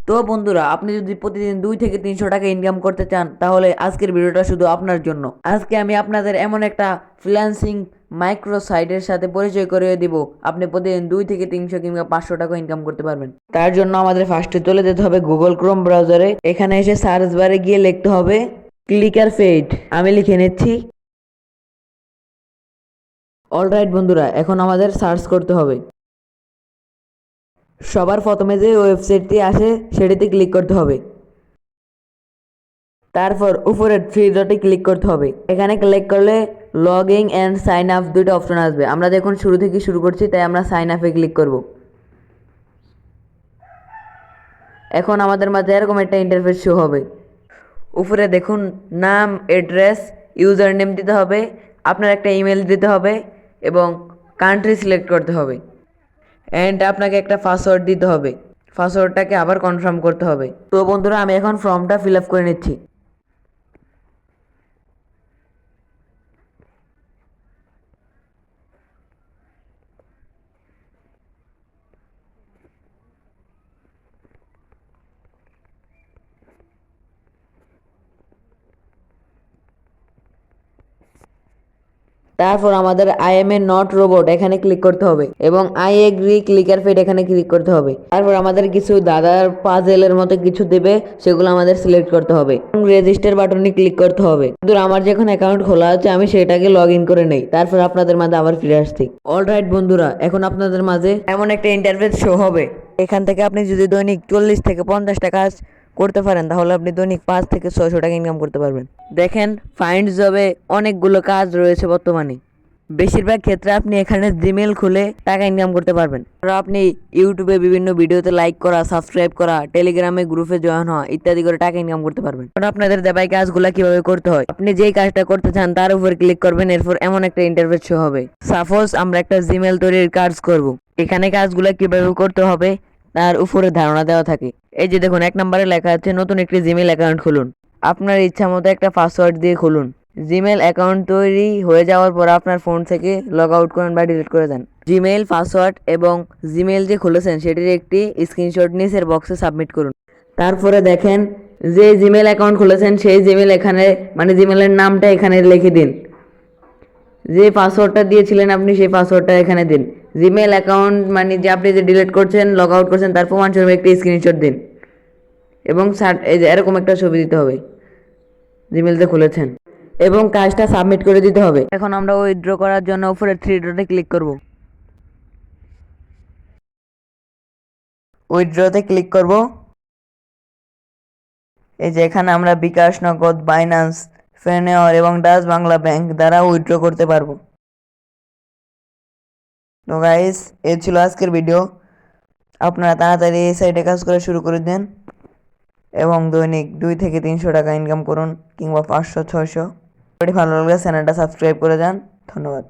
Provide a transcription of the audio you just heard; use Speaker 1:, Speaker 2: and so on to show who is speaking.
Speaker 1: তো বন্ধুরা, আপনি যদি প্রতিদিন 2 থেকে 300 টাকা ইনকাম করতে চান তাহলে আজকের ভিডিওটা শুধু আপনার জন্য। আজকে আমি আপনাদের এমন একটা ফ্রিল্যান্সিং মাইক্রো সাইটের সাথে পরিচয় করিয়ে দিব, আপনি প্রতিদিন 2 থেকে 300 কিংবা 500 টাকা ইনকাম করতে পারবেন। তার জন্য আমাদের ফার্স্টে চলে যেতে হবে গুগল ক্রোম ব্রাউজারে। এখানে এসে সার্চ বারে গিয়ে লিখতে হবে ক্লিকার ফেড। আমি লিখে নিচ্ছি। অলরাইট বন্ধুরা, এখন আমাদের সার্চ করতে হবে। সবার প্রথমে যে ওয়েবসাইটটি আসে সেটিতে ক্লিক করতে হবে। তারপর উপরের থ্রি ডটে ক্লিক করতে হবে। এখানে ক্লিক করলে log in and sign up দুটো অপশন আসবে। আমরা দেখুন শুরু থেকে শুরু করছি, তাই আমরা সাইন আপে ক্লিক করব। এখন আমাদের মাঝে এরকম একটা ইন্টারফেস শো হবে। উপরে দেখুন নাম, অ্যাড্রেস, ইউজার নেম দিতে হবে, আপনার একটা ইমেল দিতে হবে এবং কান্ট্রি সিলেক্ট করতে হবে। অ্যান্ড আপনাকে একটা পাসওয়ার্ড দিতে হবে। পাসওয়ার্ডটাকে আবার কনফার্ম করতে হবে। তো বন্ধুরা, আমি এখন ফর্মটা ফিল আপ করে নিচ্ছি। তারপর আমাদের I M A not robot এখানে ক্লিক করতে হবে এবং আই এগ্রি ক্লিকার ফেড এখানে ক্লিক করতে হবে। তারপর আমাদের কিছু দাদার পাজেলের মতো কিছু দেবে, সেগুলো আমাদের সিলেক্ট করতে হবে এবং রেজিস্টার বাটনে ক্লিক করতে হবে। কিন্তু আমার যখন অ্যাকাউন্ট খোলা আছে আমি সেটাকে লগ ইন করে নেই, তারপর আপনাদের মাঝে আবার ফিরে আসছি। অলরাইট বন্ধুরা, এখন আপনাদের মাঝে এমন একটা ইন্টারফেস শো হবে। এখান থেকে আপনি যদি দৈনিক 40 থেকে 50 টাকা করতে পারেন তাহলে আপনি দৈনিক 5 থেকে 600 টাকা ইনকাম করতে পারবেন। দেখেন, ফাইন্ড জবে অনেকগুলো কাজ রয়েছে বর্তমানে। বেশিরভাগ ক্ষেত্রে আপনি এখানে জিমেল খুলে টাকা ইনকাম করতে পারবেন। আর আপনি ইউটিউবে বিভিন্ন ভিডিওতে লাইক করা, সাবস্ক্রাইব করা, টেলিগ্রামে গ্রুপে জয়েন হওয়া ইত্যাদি করে টাকা ইনকাম করতে পারবেন। এখন আপনাদের দেখাই কাজগুলো কিভাবে করতে হয়। আপনি যেই কাজটা করতে চান তার উপর ক্লিক করবেন, এরপর এমন একটা ইন্টারফেস শো হবে। সাপোজ আমরা একটা জিমেল তৈরির কাজ করব। এখানে কাজগুলো কিভাবে করতে হবে তার উপরে ধারণা দেওয়া থাকে। এই যে দেখুন, 1 নম্বরে লেখা আছে নতুন একটি জিমেল অ্যাকাউন্ট খুলুন। আপনার ইচ্ছা মতো একটা পাসওয়ার্ড দিয়ে খুলুন। জিমেল অ্যাকাউন্ট তৈরি হয়ে যাওয়ার পর আপনার ফোন থেকে লগ আউট করেন বা ডিলিট করে দেন। জিমেইল পাসওয়ার্ড এবং জিমেল যে খুলেছেন সেটির একটি স্ক্রিনশট নিচের বক্সে সাবমিট করুন। তারপরে দেখেন, যে জিমেল অ্যাকাউন্ট খুলেছেন সেই জিমেল এখানে মানে জিমেলের নামটা এখানে লিখে দিন। যে পাসওয়ার্ডটা দিয়েছিলেন আপনি সেই পাসওয়ার্ডটা এখানে দিন। জিমেল অ্যাকাউন্ট মানে যে আপনি যে ডিলিট করছেন, লগ আউট করছেন তার প্রমাণস্বরূপ একটি স্ক্রিনশট দিন এবং এই যে এরকম একটা ছবি দিতে হবে জিমেলতে খুলেছেন এবং কাজটা সাবমিট করে দিতে হবে। এখন আমরা উইথড্র করার জন্য উপরে থ্রি ডটে ক্লিক করব। উইথড্রতে ক্লিক করব। এই যে এখানে আমরা বিকাশ, নগদ, বাইন্যান্স, ফেনেওর এবং ডাচ বাংলা ব্যাংক দ্বারা উইথড্র করতে পারবো। তো গাইস, এই ছিল আজকের ভিডিও। আপনারা তাড়াতাড়ি এই সাইটে কাজ করা শুরু করে দেন এবং দৈনিক 2 থেকে 300 টাকা ইনকাম করুন কিংবা 500-600। ভালো লাগলে চ্যানেলটা সাবস্ক্রাইব করে যান। ধন্যবাদ।